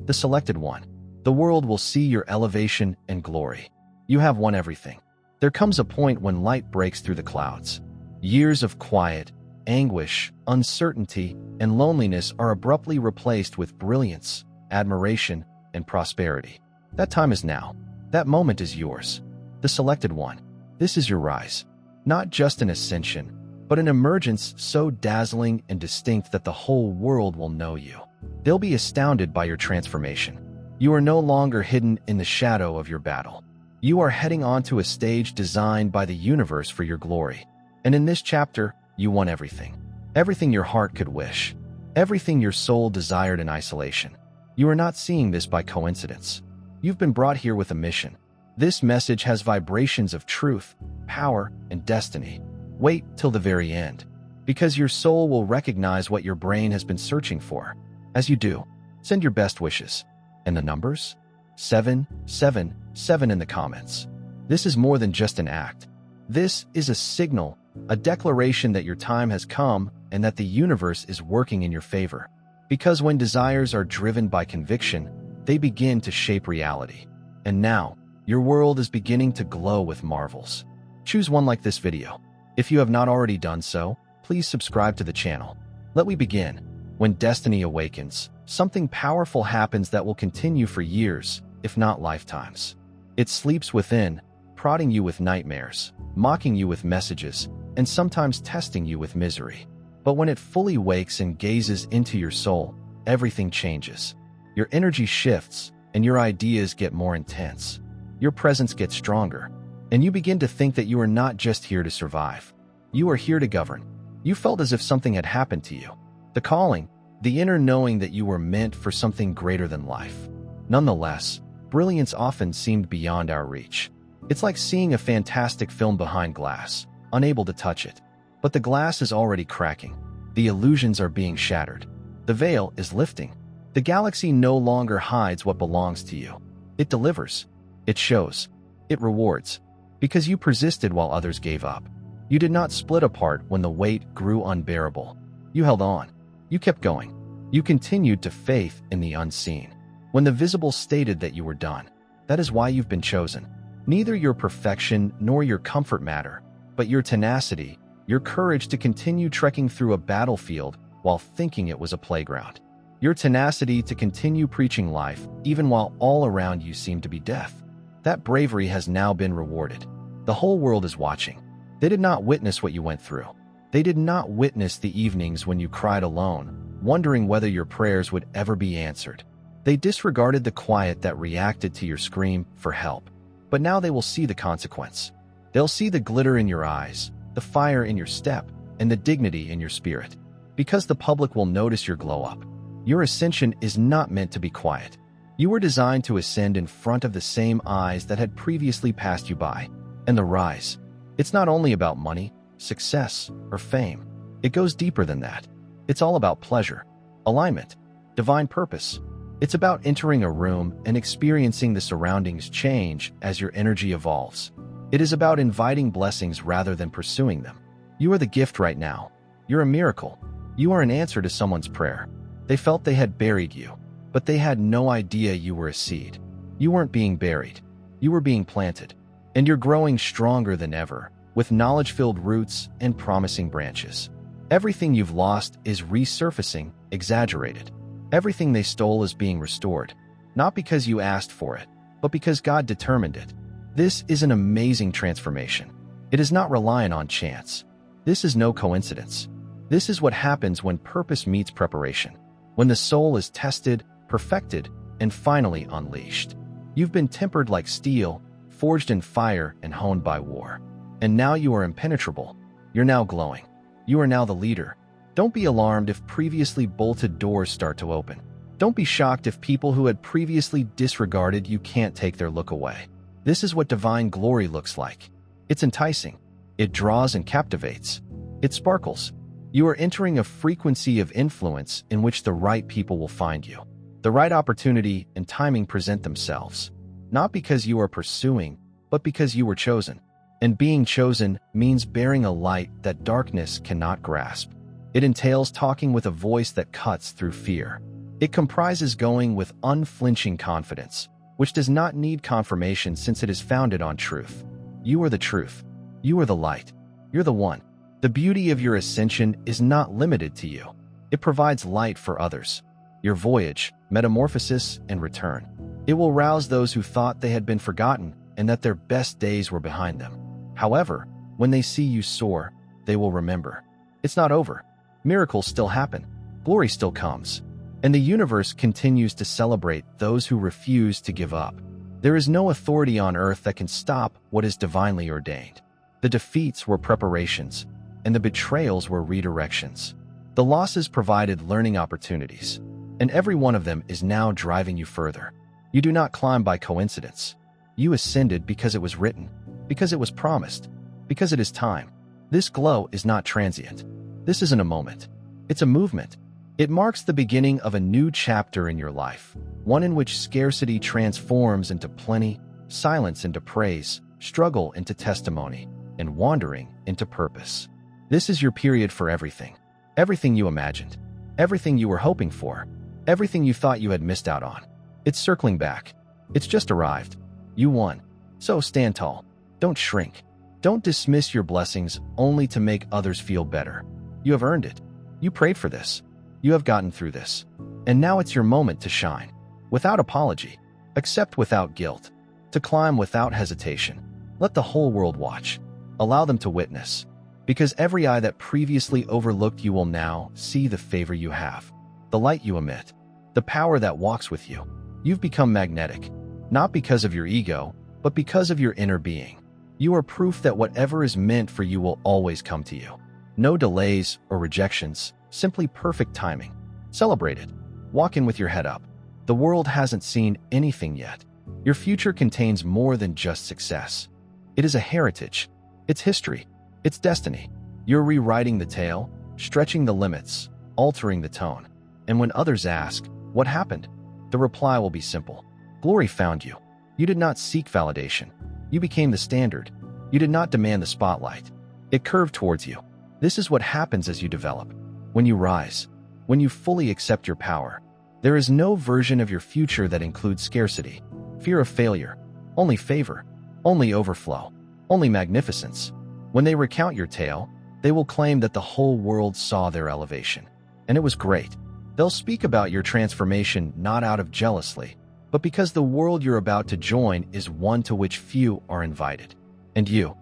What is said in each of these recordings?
the selected one. The world will see your elevation and glory. You have won everything. There comes a point when light breaks through the clouds. Years of quiet, anguish, uncertainty, and loneliness are abruptly replaced with brilliance, admiration, and prosperity. That time is now. That moment is yours. The selected one. This is your rise. Not just an ascension, but an emergence so dazzling and distinct that the whole world will know you. They'll be astounded by your transformation. You are no longer hidden in the shadow of your battle. You are heading onto a stage designed by the universe for your glory. And in this chapter, you won everything. Everything your heart could wish. Everything your soul desired in isolation. You are not seeing this by coincidence. You've been brought here with a mission. This message has vibrations of truth, power, and destiny. Wait till the very end, because your soul will recognize what your brain has been searching for. As you do, send your best wishes. And the numbers? 777 in the comments. This is more than just an act. This is a signal, a declaration that your time has come and that the universe is working in your favor. Because when desires are driven by conviction, they begin to shape reality. And now, your world is beginning to glow with marvels. Choose one like this video. If you have not already done so, please subscribe to the channel. Let we begin. When destiny awakens, something powerful happens that will continue for years, if not lifetimes. It sleeps within, prodding you with nightmares, mocking you with messages, and sometimes testing you with misery. But when it fully wakes and gazes into your soul, everything changes. Your energy shifts, and your ideas get more intense. Your presence gets stronger, and you begin to think that you are not just here to survive. You are here to govern. You felt as if something had happened to you. The calling, the inner knowing that you were meant for something greater than life. Nonetheless, brilliance often seemed beyond our reach. It's like seeing a fantastic film behind glass, unable to touch it. But the glass is already cracking. The illusions are being shattered. The veil is lifting. The galaxy no longer hides what belongs to you. It delivers. It shows. It rewards. Because you persisted while others gave up. You did not split apart when the weight grew unbearable. You held on. You kept going. You continued to faith in the unseen. When the visible stated that you were done, that is why you've been chosen. Neither your perfection nor your comfort matter, but your tenacity, your courage to continue trekking through a battlefield while thinking it was a playground. Your tenacity to continue preaching life even while all around you seemed to be death. That bravery has now been rewarded. The whole world is watching. They did not witness what you went through. They did not witness the evenings when you cried alone, wondering whether your prayers would ever be answered. They disregarded the quiet that reacted to your scream for help. But now they will see the consequence. They'll see the glitter in your eyes, the fire in your step, and the dignity in your spirit. Because the public will notice your glow up. Your ascension is not meant to be quiet. You were designed to ascend in front of the same eyes that had previously passed you by. And the rise. It's not only about money, success, or fame. It goes deeper than that. It's all about pleasure, alignment, divine purpose. It's about entering a room and experiencing the surroundings change as your energy evolves. It is about inviting blessings rather than pursuing them. You are the gift right now. You're a miracle. You are an answer to someone's prayer. They felt they had buried you, but they had no idea you were a seed. You weren't being buried. You were being planted. And you're growing stronger than ever, with knowledge-filled roots and promising branches. Everything you've lost is resurfacing, exaggerated. Everything they stole is being restored, not because you asked for it, but because God determined it. This is an amazing transformation. It is not reliant on chance. This is no coincidence. This is what happens when purpose meets preparation, when the soul is tested, perfected, and finally unleashed. You've been tempered like steel, forged in fire and honed by war. And now you are impenetrable. You're now glowing. You are now the leader. Don't be alarmed if previously bolted doors start to open. Don't be shocked if people who had previously disregarded you can't take their look away. This is what divine glory looks like. It's enticing. It draws and captivates. It sparkles. You are entering a frequency of influence in which the right people will find you. The right opportunity and timing present themselves. Not because you are pursuing, but because you were chosen. And being chosen means bearing a light that darkness cannot grasp. It entails talking with a voice that cuts through fear. It comprises going with unflinching confidence, which does not need confirmation since it is founded on truth. You are the truth. You are the light. You're the one. The beauty of your ascension is not limited to you. It provides light for others. Your voyage, metamorphosis, and return. It will rouse those who thought they had been forgotten and that their best days were behind them. However, when they see you soar, they will remember. It's not over. Miracles still happen. Glory still comes. And the universe continues to celebrate those who refuse to give up. There is no authority on earth that can stop what is divinely ordained. The defeats were preparations, and the betrayals were redirections. The losses provided learning opportunities, and every one of them is now driving you further. You do not climb by coincidence. You ascended because it was written, because it was promised, because it is time. This glow is not transient. This isn't a moment. It's a movement. It marks the beginning of a new chapter in your life, one in which scarcity transforms into plenty, silence into praise, struggle into testimony, and wandering into purpose. This is your period for everything. Everything you imagined, everything you were hoping for, everything you thought you had missed out on. It's circling back. It's just arrived. You won. So stand tall. Don't shrink. Don't dismiss your blessings only to make others feel better. You have earned it. You prayed for this. You have gotten through this. And now it's your moment to shine. Without apology. Accept without guilt. To climb without hesitation. Let the whole world watch. Allow them to witness. Because every eye that previously overlooked you will now see the favor you have. The light you emit. The power that walks with you. You've become magnetic. Not because of your ego, but because of your inner being. You are proof that whatever is meant for you will always come to you. No delays or rejections, simply perfect timing. Celebrate it. Walk in with your head up. The world hasn't seen anything yet. Your future contains more than just success. It is a heritage. It's history. It's destiny. You're rewriting the tale, stretching the limits, altering the tone. And when others ask, what happened? The reply will be simple. Glory found you. You did not seek validation. You became the standard. You did not demand the spotlight. It curved towards you. This is what happens as you develop. When you rise, when you fully accept your power, there is no version of your future that includes scarcity, fear of failure, only favor, only overflow, only magnificence. When they recount your tale, they will claim that the whole world saw their elevation. And it was great. They'll speak about your transformation not out of jealousy, but because the world you're about to join is one to which few are invited. And you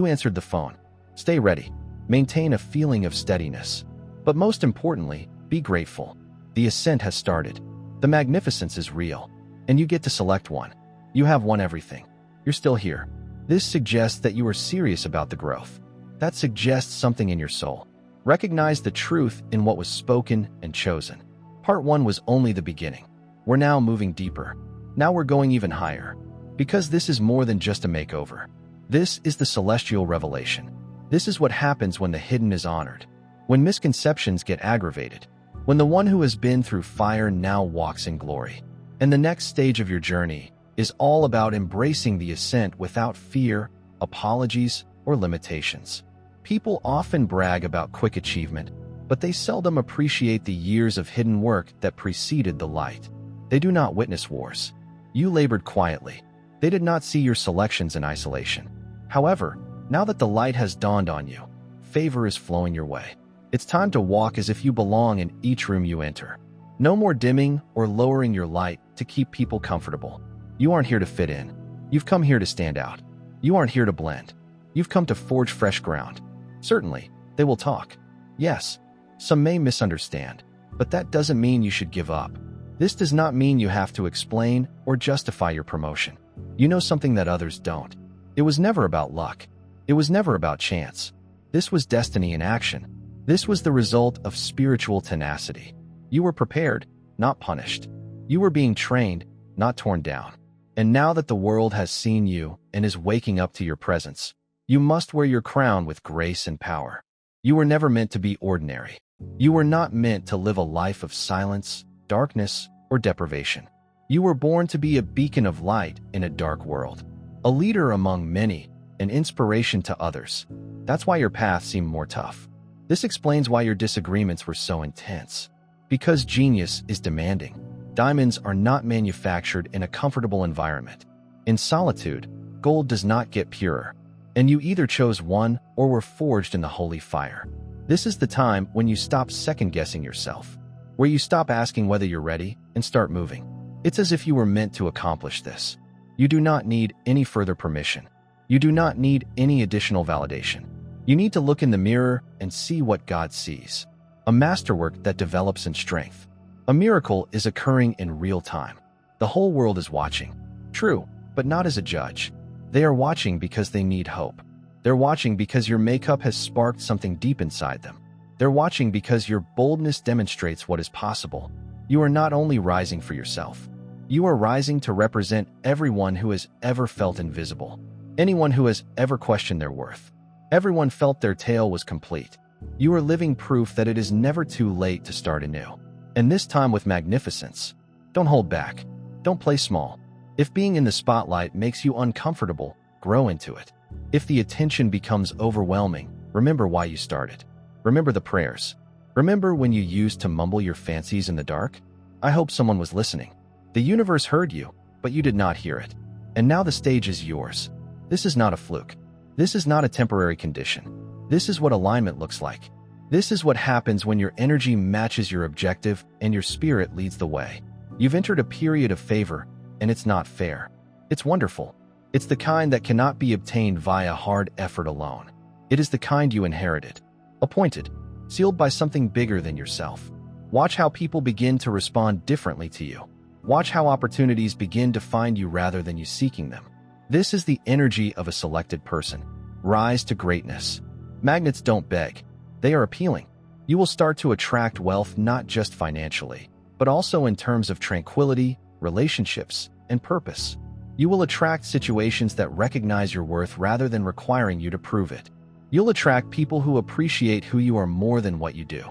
answered the phone. Stay ready. Maintain a feeling of steadiness. But most importantly, be grateful. The ascent has started. The magnificence is real. And you get to select one. You have won everything. You're still here. This suggests that you are serious about the growth. That suggests something in your soul. Recognize the truth in what was spoken and chosen. Part 1 was only the beginning. We're now moving deeper. Now we're going even higher. Because this is more than just a makeover. This is the celestial revelation. This is what happens when the hidden is honored. When misconceptions get aggravated. When the one who has been through fire now walks in glory. And the next stage of your journey is all about embracing the ascent without fear, apologies, or limitations. People often brag about quick achievement, but they seldom appreciate the years of hidden work that preceded the light. They do not witness wars. You labored quietly. They did not see your selections in isolation. However, now that the light has dawned on you, favor is flowing your way. It's time to walk as if you belong in each room you enter. No more dimming or lowering your light to keep people comfortable. You aren't here to fit in. You've come here to stand out. You aren't here to blend. You've come to forge fresh ground. Certainly, they will talk. Yes, some may misunderstand, but that doesn't mean you should give up. This does not mean you have to explain or justify your promotion. You know something that others don't. It was never about luck. It was never about chance. This was destiny in action. This was the result of spiritual tenacity. You were prepared, not punished. You were being trained, not torn down. And now that the world has seen you and is waking up to your presence, you must wear your crown with grace and power. You were never meant to be ordinary. You were not meant to live a life of silence, darkness, or deprivation. You were born to be a beacon of light in a dark world. A leader among many, an inspiration to others. That's why your path seemed more tough. This explains why your disagreements were so intense. Because genius is demanding. Diamonds are not manufactured in a comfortable environment. In solitude, gold does not get purer. And you either chose one or were forged in the holy fire. This is the time when you stop second-guessing yourself, where you stop asking whether you're ready and start moving. It's as if you were meant to accomplish this. You do not need any further permission. You do not need any additional validation. You need to look in the mirror and see what God sees. A masterwork that develops in strength. A miracle is occurring in real time. The whole world is watching. True, but not as a judge. They are watching because they need hope. They're watching because your makeup has sparked something deep inside them. They're watching because your boldness demonstrates what is possible. You are not only rising for yourself. You are rising to represent everyone who has ever felt invisible. Anyone who has ever questioned their worth. Everyone felt their tale was complete. You are living proof that it is never too late to start anew. And this time with magnificence. Don't hold back. Don't play small. If being in the spotlight makes you uncomfortable, grow into it. If the attention becomes overwhelming, remember why you started. Remember the prayers. Remember when you used to mumble your fancies in the dark? I hope someone was listening. The universe heard you, but you did not hear it. And now the stage is yours. This is not a fluke. This is not a temporary condition. This is what alignment looks like. This is what happens when your energy matches your objective and your spirit leads the way. You've entered a period of favor, and it's not fair. It's wonderful. It's the kind that cannot be obtained via hard effort alone. It is the kind you inherited. Appointed. Sealed by something bigger than yourself. Watch how people begin to respond differently to you. Watch how opportunities begin to find you rather than you seeking them. This is the energy of a selected person. Rise to greatness. Magnets don't beg. They are appealing. You will start to attract wealth not just financially, but also in terms of tranquility, relationships, and purpose. You will attract situations that recognize your worth rather than requiring you to prove it. You'll attract people who appreciate who you are more than what you do.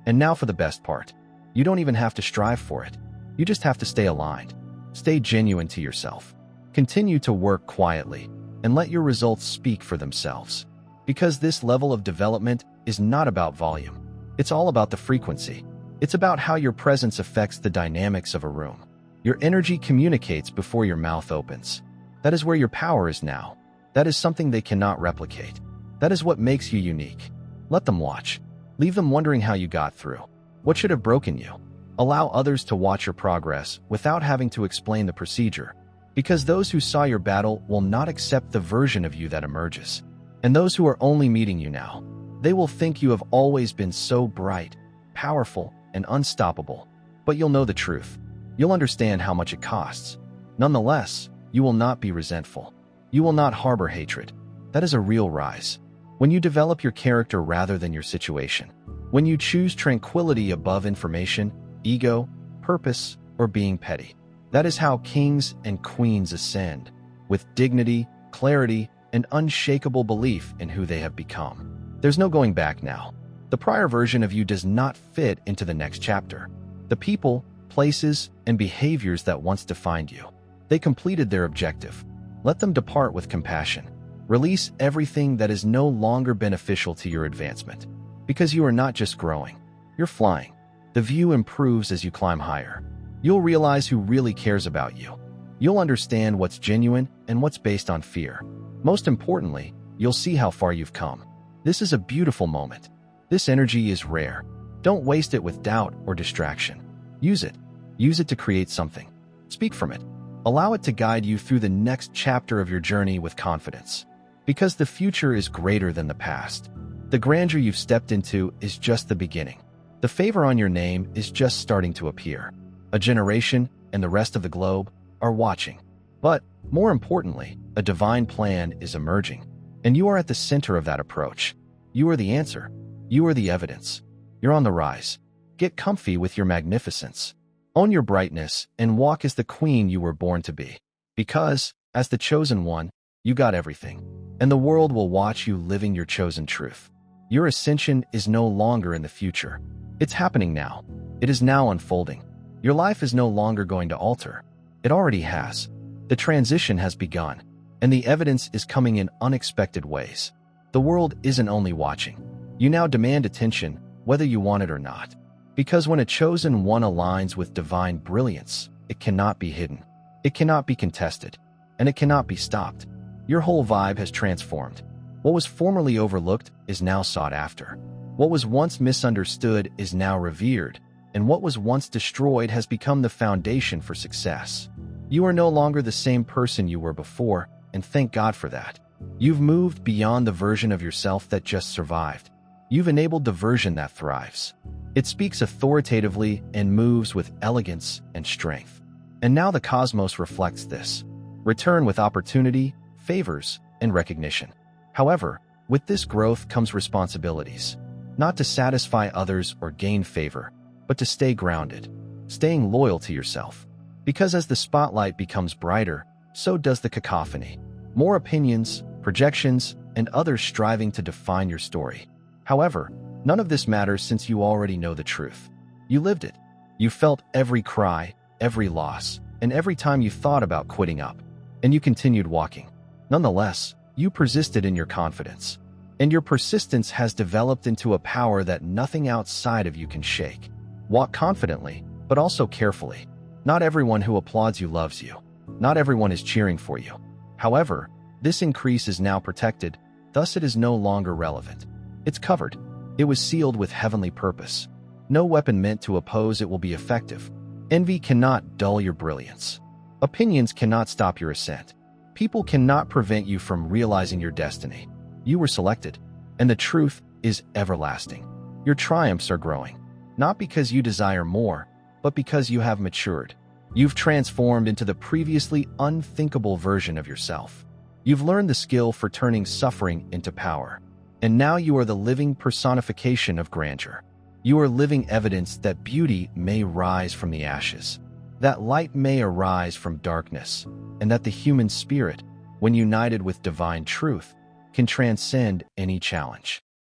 And now for the best part. You don't even have to strive for it. You just have to stay aligned. Stay genuine to yourself. Continue to work quietly, and let your results speak for themselves. Because this level of development is not about volume. It's all about the frequency. It's about how your presence affects the dynamics of a room. Your energy communicates before your mouth opens. That is where your power is now. That is something they cannot replicate. That is what makes you unique. Let them watch. Leave them wondering how you got through. What should have broken you? Allow others to watch your progress without having to explain the procedure. Because those who saw your battle will not accept the version of you that emerges. And those who are only meeting you now, they will think you have always been so bright, powerful, and unstoppable. But you'll know the truth. You'll understand how much it costs. Nonetheless, you will not be resentful. You will not harbor hatred. That is a real rise. When you develop your character rather than your situation. When you choose tranquility above information, ego, purpose, or being petty. That is how kings and queens ascend, with dignity, clarity, and unshakable belief in who they have become. There's no going back now. The prior version of you does not fit into the next chapter. The people, places, and behaviors that once defined you. They completed their objective. Let them depart with compassion. Release everything that is no longer beneficial to your advancement. Because you are not just growing, you're flying. The view improves as you climb higher. You'll realize who really cares about you. You'll understand what's genuine and what's based on fear. Most importantly, you'll see how far you've come. This is a beautiful moment. This energy is rare. Don't waste it with doubt or distraction. Use it. Use it to create something. Speak from it. Allow it to guide you through the next chapter of your journey with confidence. Because the future is greater than the past. The grandeur you've stepped into is just the beginning. The favor on your name is just starting to appear. A generation and the rest of the globe are watching. But, more importantly, a divine plan is emerging. And you are at the center of that approach. You are the answer. You are the evidence. You're on the rise. Get comfy with your magnificence. Own your brightness and walk as the queen you were born to be. Because, as the chosen one, you got everything. And the world will watch you living your chosen truth. Your ascension is no longer in the future. It's happening now. It is now unfolding. Your life is no longer going to alter. It already has. The transition has begun, and the evidence is coming in unexpected ways. The world isn't only watching. You now demand attention, whether you want it or not. Because when a chosen one aligns with divine brilliance, it cannot be hidden, it cannot be contested, and it cannot be stopped. Your whole vibe has transformed. What was formerly overlooked is now sought after. What was once misunderstood is now revered, and what was once destroyed has become the foundation for success. You are no longer the same person you were before, and thank God for that. You've moved beyond the version of yourself that just survived. You've enabled the version that thrives. It speaks authoritatively and moves with elegance and strength. And now the cosmos reflects this. Return with opportunity, favors, and recognition. However, with this growth comes responsibilities. Not to satisfy others or gain favor, but to stay grounded, staying loyal to yourself. Because as the spotlight becomes brighter, so does the cacophony. More opinions, projections, and others striving to define your story. However, none of this matters since you already know the truth. You lived it. You felt every cry, every loss, and every time you thought about quitting up. And you continued walking. Nonetheless, you persisted in your confidence. And your persistence has developed into a power that nothing outside of you can shake. Walk confidently, but also carefully. Not everyone who applauds you loves you. Not everyone is cheering for you. However, this increase is now protected, thus it is no longer relevant. It's covered. It was sealed with heavenly purpose. No weapon meant to oppose it will be effective. Envy cannot dull your brilliance. Opinions cannot stop your ascent. People cannot prevent you from realizing your destiny. You were selected, and the truth is everlasting. Your triumphs are growing, not because you desire more, but because you have matured. You've transformed into the previously unthinkable version of yourself. You've learned the skill for turning suffering into power. And now you are the living personification of grandeur. You are living evidence that beauty may rise from the ashes, that light may arise from darkness, and that the human spirit, when united with divine truth, can transcend any challenge.